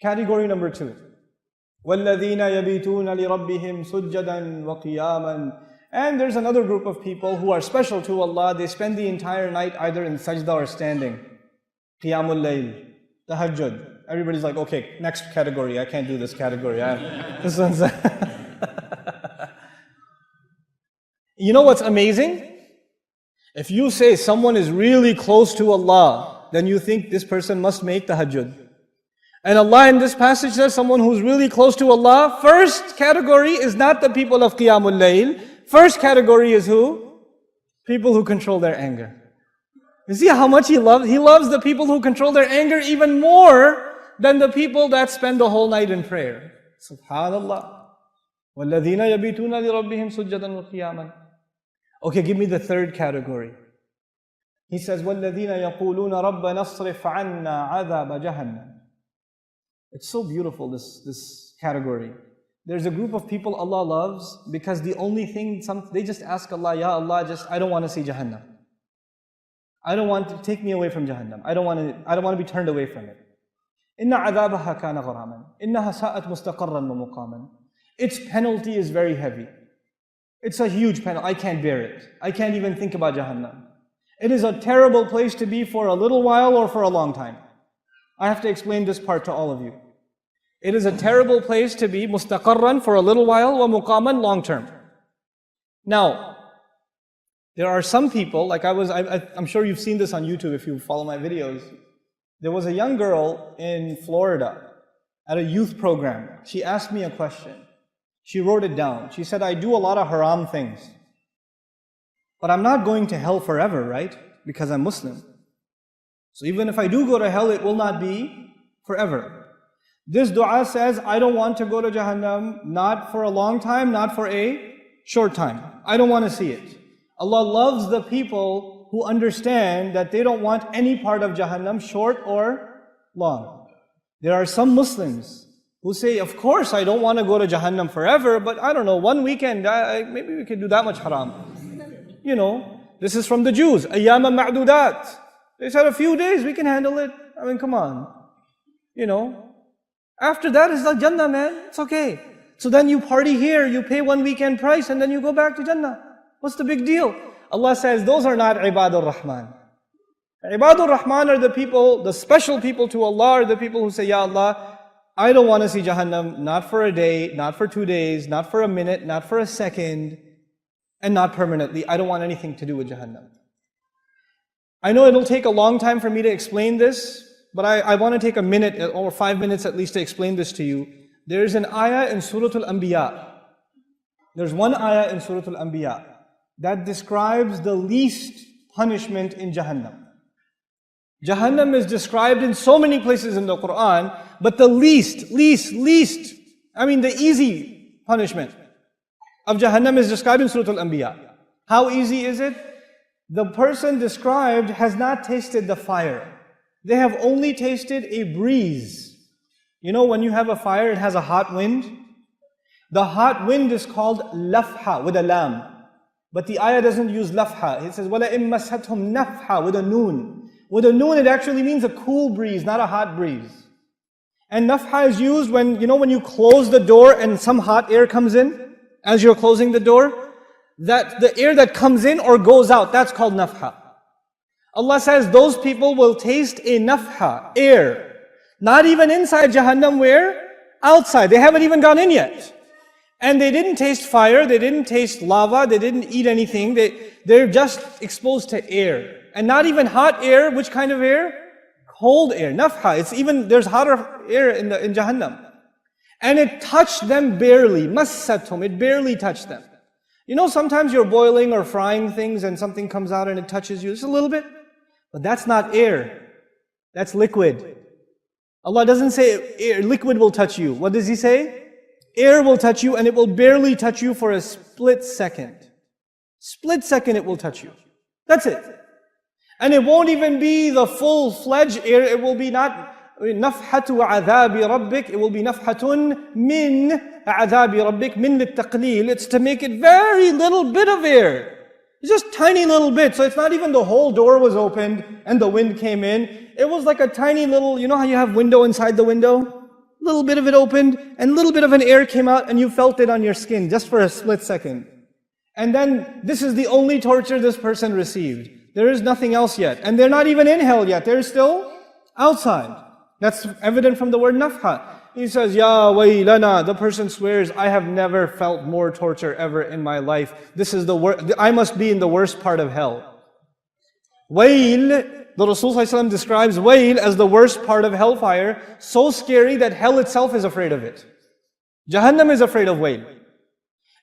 Category number 2. وَالَّذِينَ يَبِيتُونَ لِرَبِّهِمْ سُجَّدًا وَقِيَامًا. And there's another group of people who are special to Allah. They spend the entire night either in sajda or standing. Qiyamul layl, tahajjud. Everybody's like, okay, next category. I can't do this category. This one's... You know what's amazing? If you say someone is really close to Allah, then you think this person must make tahajjud. And Allah in this passage says someone who's really close to Allah, first category is not the people of Qiyamul Layl. First category is who? People who control their anger. You see how much He loves? He loves the people who control their anger even more than the people that spend the whole night in prayer. Subhanallah. وَالَّذِينَ يَبِيتُونَ لِرَبِّهِمْ سُجَّدًا وَقِيَامًا. Okay, give me the third category. He says, وَالَّذِينَ يَقُولُونَ رَبَّنَا اصْرِفْ عَنَّا عَذَابَ جَهَنَّمَ. It's so beautiful, this category. There's a group of people Allah loves because the only thing, they just ask Allah, Ya Allah, I don't want to see Jahannam. I don't want to take me away from Jahannam. I don't want to be turned away from it. إِنَّ عَذَابَهَا كَانَ غَرَامًا إِنَّهَا سَاءَتْ مُسْتَقَرًّا وَمُقَامًا. Its penalty is very heavy. It's a huge penalty. I can't bear it. I can't even think about Jahannam. It is a terrible place to be for a little while or for a long time. I have to explain this part to all of you. It is a terrible place to be, mustaqarran, for a little while, wa muqaman, long term. Now, there are some people, like I'm sure you've seen this on YouTube if you follow my videos. There was a young girl in Florida at a youth program. She asked me a question. She wrote it down. She said, I do a lot of haram things. But I'm not going to hell forever, right? Because I'm Muslim. So even if I do go to hell, it will not be forever. This dua says, I don't want to go to Jahannam, not for a long time, not for a short time. I don't want to see it. Allah loves the people who understand that they don't want any part of Jahannam, short or long. There are some Muslims who say, of course I don't want to go to Jahannam forever, but I don't know, one weekend, maybe we can do that much haram. You know, this is from the Jews, ayyama ma'dudat. They said a few days, we can handle it. I mean, come on. You know, after that it's like Jannah, man. It's okay. So then you party here, you pay one weekend price, and then you go back to Jannah. What's the big deal? Allah says, those are not Ibadur Rahman. Ibadur Rahman are the people, the special people to Allah are the people who say, Ya Allah, I don't want to see Jahannam, not for a day, not for 2 days, not for a minute, not for a second, and not permanently. I don't want anything to do with Jahannam. I know it'll take a long time for me to explain this, but I want to take a minute or 5 minutes at least to explain this to you. There's an ayah in Surah Al-Anbiya. There's one ayah in Surah Al-Anbiya that describes the least punishment in Jahannam. Jahannam is described in so many places in the Quran, but the least, I mean the easy punishment of Jahannam is described in Surah Al-Anbiya. How easy is it? The person described has not tasted the fire. They have only tasted a breeze. You know, when you have a fire, it has a hot wind. The hot wind is called lafha with a lam. But the ayah doesn't use lafha. It says, وَلَئِن مَسَّتْهُمْ نَفْحَ with a noon. With a noon, it actually means a cool breeze, not a hot breeze. And nafha is used when, you know, when you close the door and some hot air comes in as you're closing the door. That the air that comes in or goes out, that's called nafha. Allah says those people will taste a nafha, air. Not even inside Jahannam, where? Outside. They haven't even gone in yet. And they didn't taste fire, they didn't taste lava, they didn't eat anything. They're just exposed to air. And not even hot air. Which kind of air? Cold air, nafha. There's hotter air in Jahannam. And it touched them barely. Massathum, it barely touched them. You know, sometimes you're boiling or frying things and something comes out and it touches you just a little bit. But that's not air. That's liquid. Allah doesn't say air, liquid will touch you. What does He say? Air will touch you and it will barely touch you for a split second. Split second it will touch you. That's it. And it won't even be the full-fledged air. It will be not nafhatu adhabi rabbik. It will be nafhatun min adhabi rabbik, min littaqleel. It's to make it very little bit of air. It's just tiny little bit. So it's not even the whole door was opened and the wind came in. It was like a tiny little, you know how you have window inside the window? a little bit of it opened, and a little bit of an air came out, and you felt it on your skin just for a split second. And then this is the only torture this person received. There is nothing else yet. And they're not even in hell yet. They're still outside. That's evident from the word nafha. He says, Ya waylana, the person swears, I have never felt more torture ever in my life. This is the worst, I must be in the worst part of hell. Wayl, the Rasul ﷺ describes wayl as the worst part of hellfire, so scary that hell itself is afraid of it. Jahannam is afraid of wayl.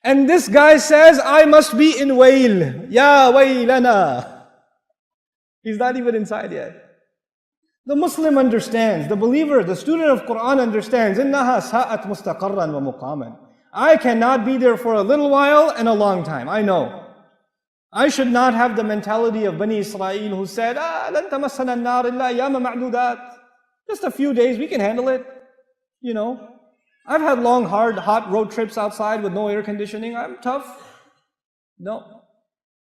And this guy says, I must be in wayl. Ya waylana. He's not even inside yet. The Muslim understands, the believer, the student of Quran understands, إِنَّهَا سَاءَتْ مُسْتَقَرًّا وَمُقَامًا. I cannot be there for a little while and a long time, I know. I should not have the mentality of Bani Israel who said, لَن تَمَسَّنَا النَّارِ إِلَّا أَيَّامًا مَعْدُودَاتٍ. Just a few days, we can handle it. You know, I've had long, hard, hot road trips outside with no air conditioning. I'm tough. No.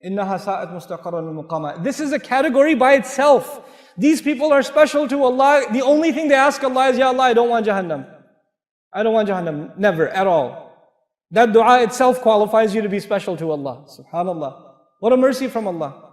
إِنَّهَا سَاءَتْ مُسْتَقَرًّا وَمُقَامًا. This is a category by itself. These people are special to Allah. The only thing they ask Allah is, Ya Allah, I don't want Jahannam. I don't want Jahannam. Never, at all. That dua itself qualifies you to be special to Allah. Subhanallah. What a mercy from Allah.